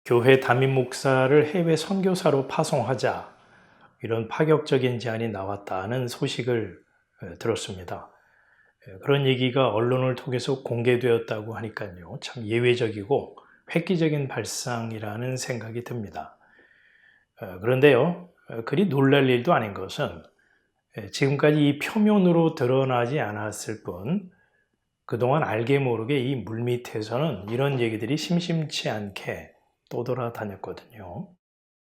교회 담임 목사를 해외 선교사로 파송하자, 이런 파격적인 제안이 나왔다는 소식을 들었습니다. 그런 얘기가 언론을 통해서 공개되었다고 하니까요, 참 예외적이고 획기적인 발상이라는 생각이 듭니다. 그런데요, 그리 놀랄 일도 아닌 것은 지금까지 이 표면으로 드러나지 않았을 뿐 그동안 알게 모르게 이 물밑에서는 이런 얘기들이 심심치 않게 떠돌아다녔거든요.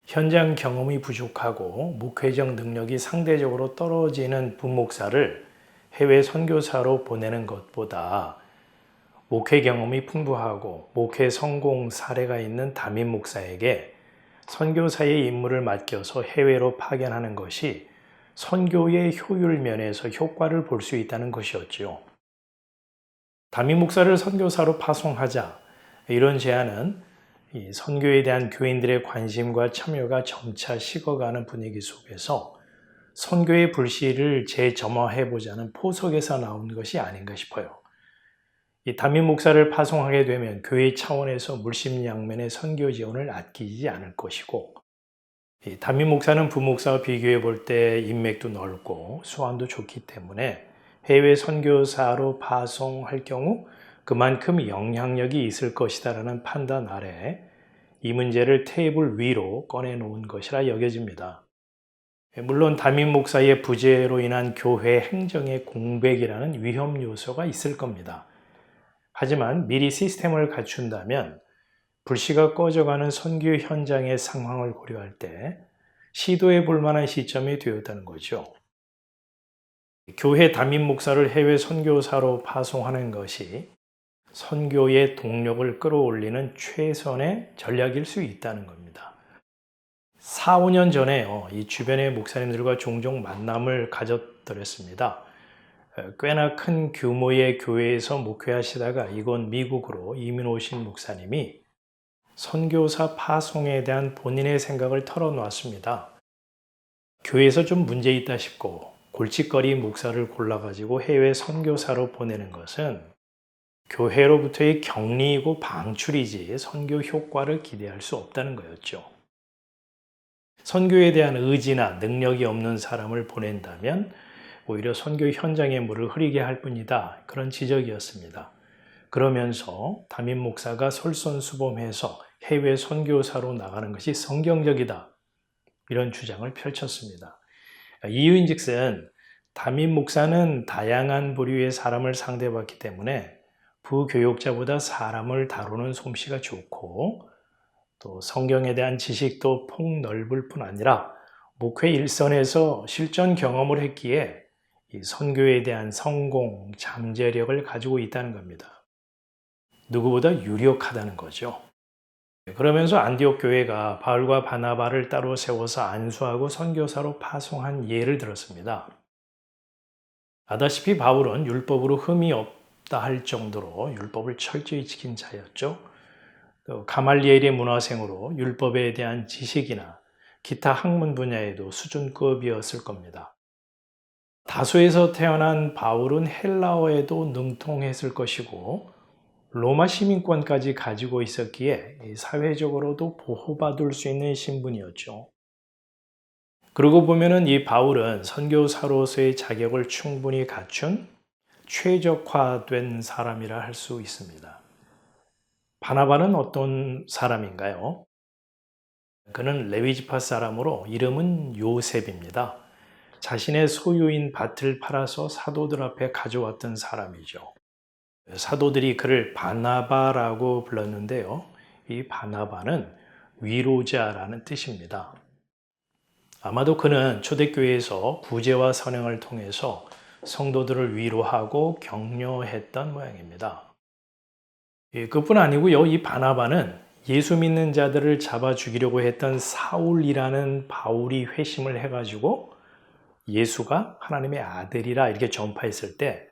현장 경험이 부족하고 목회적 능력이 상대적으로 떨어지는 부목사를 해외 선교사로 보내는 것보다 목회 경험이 풍부하고 목회 성공 사례가 있는 담임 목사에게 선교사의 임무를 맡겨서 해외로 파견하는 것이 선교의 효율 면에서 효과를 볼 수 있다는 것이었죠. 담임 목사를 선교사로 파송하자, 이런 제안은 이 선교에 대한 교인들의 관심과 참여가 점차 식어가는 분위기 속에서 선교의 불씨를 재점화해보자는 포석에서 나온 것이 아닌가 싶어요. 이 담임 목사를 파송하게 되면 교회 차원에서 물심양면의 선교 지원을 아끼지 않을 것이고, 이 담임 목사는 부목사와 비교해 볼 때 인맥도 넓고 수완도 좋기 때문에 해외 선교사로 파송할 경우 그만큼 영향력이 있을 것이다라는 판단 아래 이 문제를 테이블 위로 꺼내놓은 것이라 여겨집니다. 물론 담임 목사의 부재로 인한 교회 행정의 공백이라는 위험 요소가 있을 겁니다. 하지만 미리 시스템을 갖춘다면 불씨가 꺼져가는 선교 현장의 상황을 고려할 때 시도해 볼 만한 시점이 되었다는 거죠. 교회 담임 목사를 해외 선교사로 파송하는 것이 선교의 동력을 끌어올리는 최선의 전략일 수 있다는 겁니다. 4, 5년 전에 이 주변의 목사님들과 종종 만남을 가졌더랬습니다. 꽤나 큰 규모의 교회에서 목회하시다가 이곳 미국으로 이민 오신 목사님이 선교사 파송에 대한 본인의 생각을 털어놓았습니다. 교회에서 좀 문제 있다 싶고 골칫거리 목사를 골라가지고 해외 선교사로 보내는 것은 교회로부터의 격리이고 방출이지 선교 효과를 기대할 수 없다는 거였죠. 선교에 대한 의지나 능력이 없는 사람을 보낸다면 오히려 선교 현장의 물을 흐리게 할 뿐이다, 그런 지적이었습니다. 그러면서 담임 목사가 솔선수범해서 해외 선교사로 나가는 것이 성경적이다, 이런 주장을 펼쳤습니다. 이유인즉슨 담임 목사는 다양한 부류의 사람을 상대받기 때문에 부교육자보다 사람을 다루는 솜씨가 좋고 또 성경에 대한 지식도 폭넓을 뿐 아니라 목회 일선에서 실전 경험을 했기에 이 선교에 대한 성공, 잠재력을 가지고 있다는 겁니다. 누구보다 유력하다는 거죠. 그러면서 안디옥 교회가 바울과 바나바를 따로 세워서 안수하고 선교사로 파송한 예를 들었습니다. 아다시피 바울은 율법으로 흠이 없다 할 정도로 율법을 철저히 지킨 자였죠. 가말리엘의 문화생으로 율법에 대한 지식이나 기타 학문 분야에도 수준급이었을 겁니다. 다소에서 태어난 바울은 헬라어에도 능통했을 것이고 로마 시민권까지 가지고 있었기에 사회적으로도 보호받을 수 있는 신분이었죠. 그러고 보면은 이 바울은 선교사로서의 자격을 충분히 갖춘 최적화된 사람이라 할 수 있습니다. 바나바는 어떤 사람인가요? 그는 레위지파 사람으로 이름은 요셉입니다. 자신의 소유인 밭을 팔아서 사도들 앞에 가져왔던 사람이죠. 사도들이 그를 바나바라고 불렀는데요. 이 바나바는 위로자라는 뜻입니다. 아마도 그는 초대교회에서 구제와 선행을 통해서 성도들을 위로하고 격려했던 모양입니다. 그뿐 아니고요. 이 바나바는 예수 믿는 자들을 잡아 죽이려고 했던 사울이라는 바울이 회심을 해가지고 예수가 하나님의 아들이라 이렇게 전파했을 때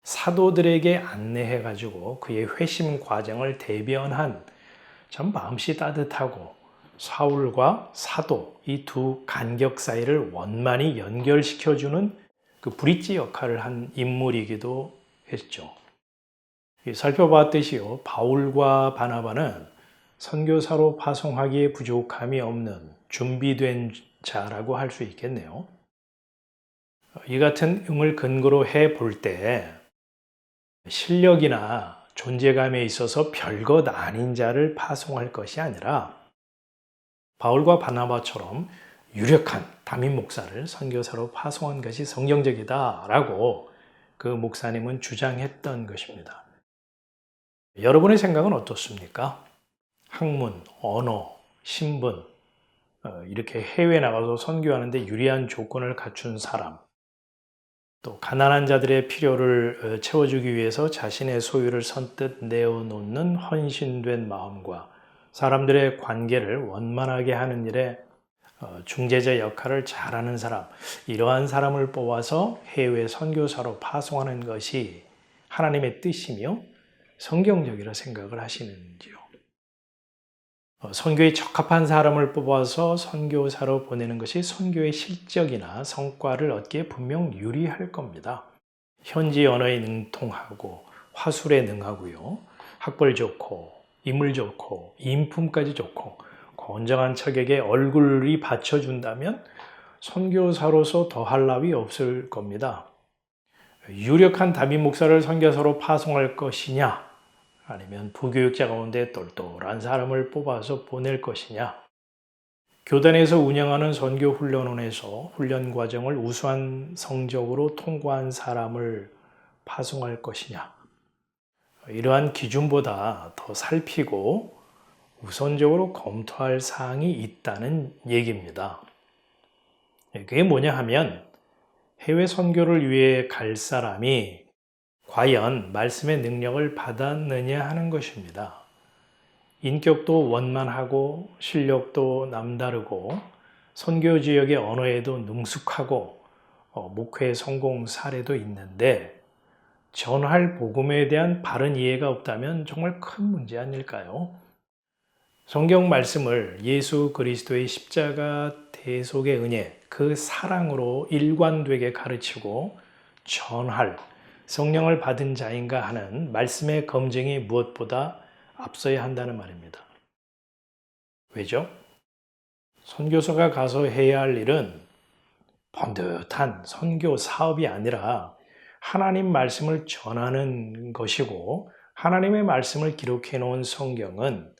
사도들에게 안내해가지고 그의 회심 과정을 대변한 참 마음씨 따뜻하고 사울과 사도 이 두 간격 사이를 원만히 연결시켜주는 그 브릿지 역할을 한 인물이기도 했죠. 살펴봤듯이요, 바울과 바나바는 선교사로 파송하기에 부족함이 없는 준비된 자라고 할 수 있겠네요. 이 같은 응을 근거로 해 볼 때 실력이나 존재감에 있어서 별것 아닌 자를 파송할 것이 아니라 바울과 바나바처럼 유력한 담임 목사를 선교사로 파송한 것이 성경적이다라고 그 목사님은 주장했던 것입니다. 여러분의 생각은 어떻습니까? 학문, 언어, 신분, 이렇게 해외 나가서 선교하는데 유리한 조건을 갖춘 사람, 또 가난한 자들의 필요를 채워주기 위해서 자신의 소유를 선뜻 내어놓는 헌신된 마음과 사람들의 관계를 원만하게 하는 일에 중재자 역할을 잘하는 사람, 이러한 사람을 뽑아서 해외 선교사로 파송하는 것이 하나님의 뜻이며 성경적이라 생각을 하시는지요? 선교에 적합한 사람을 뽑아서 선교사로 보내는 것이 선교의 실적이나 성과를 얻기에 분명 유리할 겁니다. 현지 언어에 능통하고 화술에 능하고요. 학벌 좋고 인물 좋고 인품까지 좋고 건장한 척에게 얼굴이 받쳐준다면 선교사로서 더할 나위 없을 겁니다. 유력한 담임 목사를 선교사로 파송할 것이냐, 아니면 부교육자 가운데 똘똘한 사람을 뽑아서 보낼 것이냐, 교단에서 운영하는 선교 훈련원에서 훈련 과정을 우수한 성적으로 통과한 사람을 파송할 것이냐, 이러한 기준보다 더 살피고 우선적으로 검토할 사항이 있다는 얘기입니다. 그게 뭐냐 하면 해외 선교를 위해 갈 사람이 과연 말씀의 능력을 받았느냐 하는 것입니다. 인격도 원만하고 실력도 남다르고 선교 지역의 언어에도 능숙하고 목회 성공 사례도 있는데 전할 복음에 대한 바른 이해가 없다면 정말 큰 문제 아닐까요? 성경 말씀을 예수 그리스도의 십자가 대속의 은혜, 그 사랑으로 일관되게 가르치고 전할 성령을 받은 자인가 하는 말씀의 검증이 무엇보다 앞서야 한다는 말입니다. 왜죠? 선교사가 가서 해야 할 일은 번듯한 선교 사업이 아니라 하나님 말씀을 전하는 것이고, 하나님의 말씀을 기록해 놓은 성경은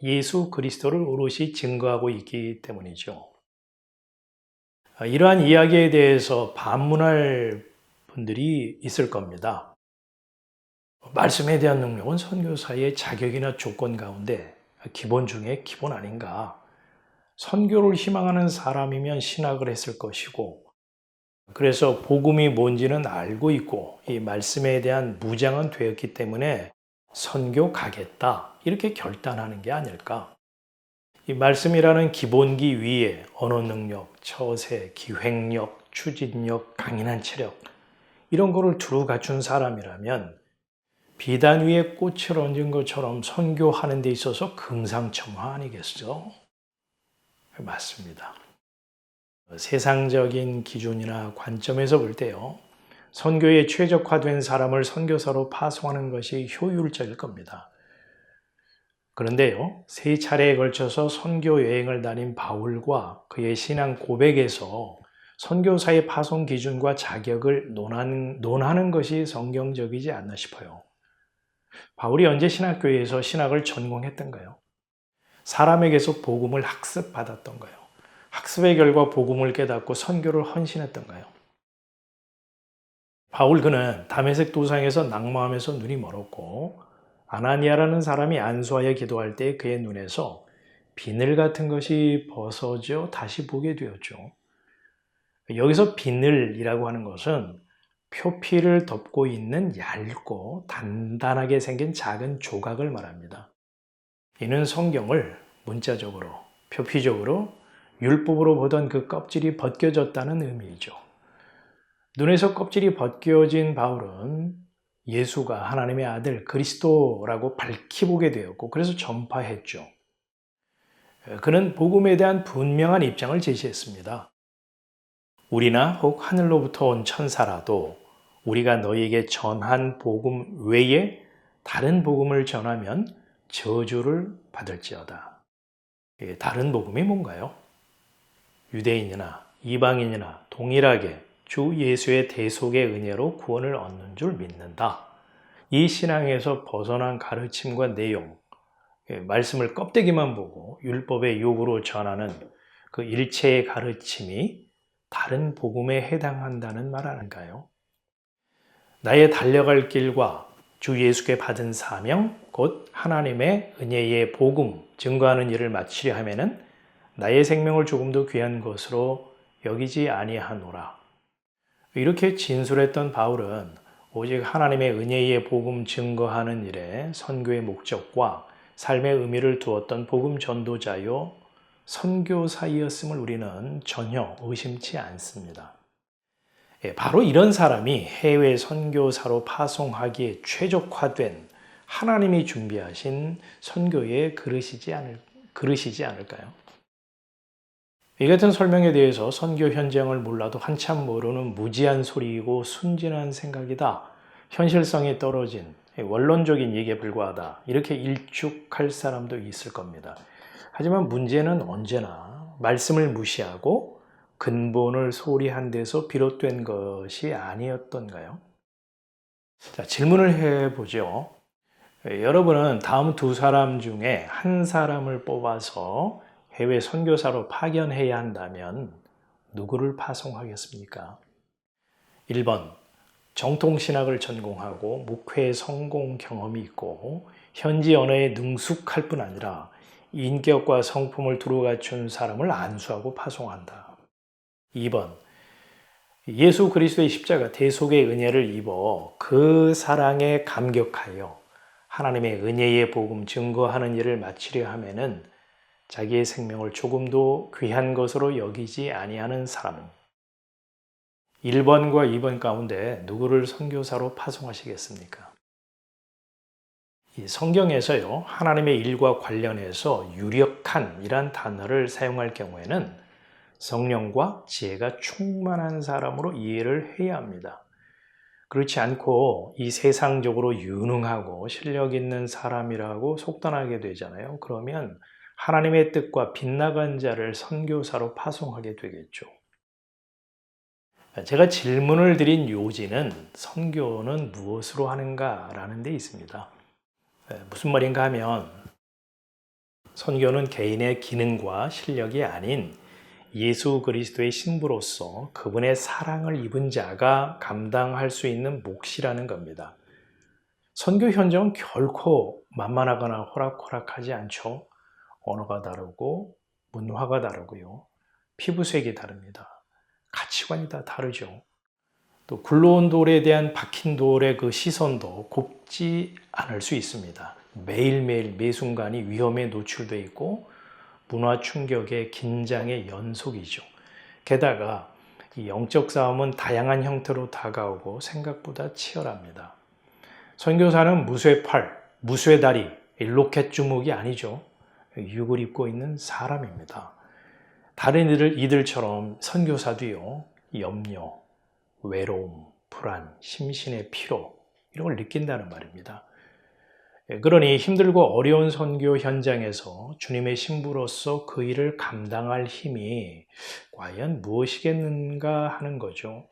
예수 그리스도를 오롯이 증거하고 있기 때문이죠. 이러한 이야기에 대해서 반문할 분들이 있을 겁니다. 말씀에 대한 능력은 선교사의 자격이나 조건 가운데 기본 중에 기본 아닌가. 선교를 희망하는 사람이면 신학을 했을 것이고, 그래서 복음이 뭔지는 알고 있고 이 말씀에 대한 무장은 되었기 때문에 선교 가겠다, 이렇게 결단하는 게 아닐까. 이 말씀이라는 기본기 위에 언어 능력, 처세, 기획력, 추진력, 강인한 체력, 이런 거를 두루 갖춘 사람이라면 비단 위에 꽃을 얹은 것처럼 선교하는 데 있어서 금상첨화 아니겠어? 맞습니다. 세상적인 기준이나 관점에서 볼 때요, 선교에 최적화된 사람을 선교사로 파송하는 것이 효율적일 겁니다. 그런데요, 3차례에 걸쳐서 선교 여행을 다닌 바울과 그의 신앙 고백에서 선교사의 파송 기준과 자격을 논하는 것이 성경적이지 않나 싶어요. 바울이 언제 신학교에서 신학을 전공했던가요? 사람에게서 복음을 학습받았던가요? 학습의 결과 복음을 깨닫고 선교를 헌신했던가요? 바울 그는 다메섹 도상에서 낙마하면서 눈이 멀었고, 아나니아라는 사람이 안수하여 기도할 때 그의 눈에서 비늘 같은 것이 벗어져 다시 보게 되었죠. 여기서 비늘이라고 하는 것은 표피를 덮고 있는 얇고 단단하게 생긴 작은 조각을 말합니다. 이는 성경을 문자적으로, 표피적으로 율법으로 보던 그 껍질이 벗겨졌다는 의미이죠. 눈에서 껍질이 벗겨진 바울은 예수가 하나님의 아들 그리스도라고 밝히 보게 되었고, 그래서 전파했죠. 그는 복음에 대한 분명한 입장을 제시했습니다. 우리나 혹 하늘로부터 온 천사라도 우리가 너희에게 전한 복음 외에 다른 복음을 전하면 저주를 받을지어다. 다른 복음이 뭔가요? 유대인이나 이방인이나 동일하게 주 예수의 대속의 은혜로 구원을 얻는 줄 믿는다. 이 신앙에서 벗어난 가르침과 내용, 말씀을 껍데기만 보고 율법의 요구로 전하는 그 일체의 가르침이 다른 복음에 해당한다는 말 아닌가요? 나의 달려갈 길과 주 예수께 받은 사명, 곧 하나님의 은혜의 복음 증거하는 일을 마치려 하면은 나의 생명을 조금도 귀한 것으로 여기지 아니하노라. 이렇게 진술했던 바울은 오직 하나님의 은혜의 복음 증거하는 일에 선교의 목적과 삶의 의미를 두었던 복음 전도자요 선교사이었음을 우리는 전혀 의심치 않습니다. 바로 이런 사람이 해외 선교사로 파송하기에 최적화된 하나님이 준비하신 선교의 그릇이지 않을까요? 이 같은 설명에 대해서 선교 현장을 몰라도 한참 모르는 무지한 소리이고 순진한 생각이다. 현실성이 떨어진 원론적인 얘기에 불과하다. 이렇게 일축할 사람도 있을 겁니다. 하지만 문제는 언제나 말씀을 무시하고 근본을 소리한 데서 비롯된 것이 아니었던가요? 자, 질문을 해보죠. 여러분은 다음 두 사람 중에 한 사람을 뽑아서 해외 선교사로 파견해야 한다면 누구를 파송하겠습니까? 1번, 정통신학을 전공하고 목회 성공 경험이 있고 현지 언어에 능숙할 뿐 아니라 인격과 성품을 두루 갖춘 사람을 안수하고 파송한다. 2번, 예수 그리스도의 십자가 대속의 은혜를 입어 그 사랑에 감격하여 하나님의 은혜의 복음 증거하는 일을 마치려 하면은 자기의 생명을 조금도 귀한 것으로 여기지 아니하는 사람. 1번과 2번 가운데 누구를 선교사로 파송하시겠습니까? 이 성경에서요, 하나님의 일과 관련해서 유력한 이란 단어를 사용할 경우에는 성령과 지혜가 충만한 사람으로 이해를 해야 합니다. 그렇지 않고 이 세상적으로 유능하고 실력 있는 사람이라고 속단하게 되잖아요. 그러면 하나님의 뜻과 빗나간 자를 선교사로 파송하게 되겠죠. 제가 질문을 드린 요지는 선교는 무엇으로 하는가 라는 데 있습니다. 무슨 말인가 하면 선교는 개인의 기능과 실력이 아닌 예수 그리스도의 신부로서 그분의 사랑을 입은 자가 감당할 수 있는 몫이라는 겁니다. 선교 현장은 결코 만만하거나 호락호락하지 않죠. 언어가 다르고 문화가 다르고요. 피부색이 다릅니다. 가치관이 다 다르죠. 또 굴러온 돌에 대한 박힌 돌의 그 시선도 곱지 않을 수 있습니다. 매일매일 매 순간이 위험에 노출되어 있고 문화 충격의 긴장의 연속이죠. 게다가 이 영적 싸움은 다양한 형태로 다가오고 생각보다 치열합니다. 선교사는 무쇠 팔, 무쇠 다리, 로켓 주먹이 아니죠. 육을 입고 있는 사람입니다. 다른 이들처럼 선교사도요, 염려, 외로움, 불안, 심신의 피로 이런 걸 느낀다는 말입니다. 그러니 힘들고 어려운 선교 현장에서 주님의 신부로서 그 일을 감당할 힘이 과연 무엇이겠는가 하는 거죠.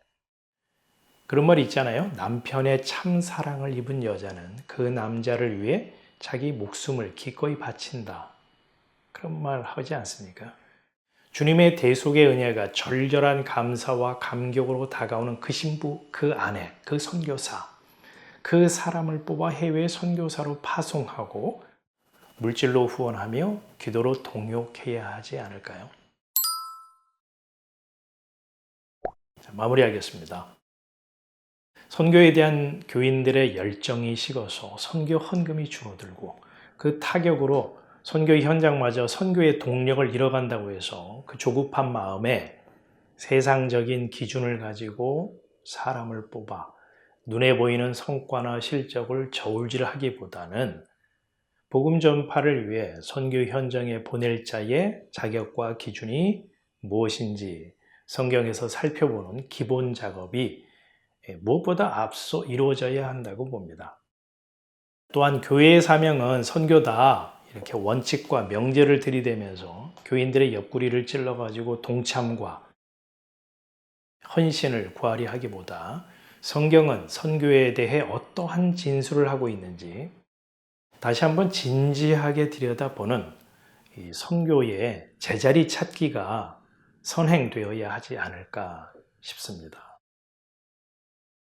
그런 말이 있잖아요. 남편의 참 사랑을 입은 여자는 그 남자를 위해 자기 목숨을 기꺼이 바친다. 그런 말 하지 않습니까? 주님의 대속의 은혜가 절절한 감사와 감격으로 다가오는 그 신부, 그 아내, 그 선교사, 그 사람을 뽑아 해외 선교사로 파송하고 물질로 후원하며 기도로 동역해야 하지 않을까요? 자, 마무리하겠습니다. 선교에 대한 교인들의 열정이 식어서 선교 헌금이 줄어들고 그 타격으로 선교 현장마저 선교의 동력을 잃어간다고 해서 그 조급한 마음에 세상적인 기준을 가지고 사람을 뽑아 눈에 보이는 성과나 실적을 저울질하기보다는 복음 전파를 위해 선교 현장에 보낼 자의 자격과 기준이 무엇인지 성경에서 살펴보는 기본 작업이 무엇보다 앞서 이루어져야 한다고 봅니다. 또한 교회의 사명은 선교다, 이렇게 원칙과 명제를 들이대면서 교인들의 옆구리를 찔러가지고 동참과 헌신을 구하리 하기보다 성경은 선교에 대해 어떠한 진술을 하고 있는지 다시 한번 진지하게 들여다보는 이 선교의 제자리 찾기가 선행되어야 하지 않을까 싶습니다.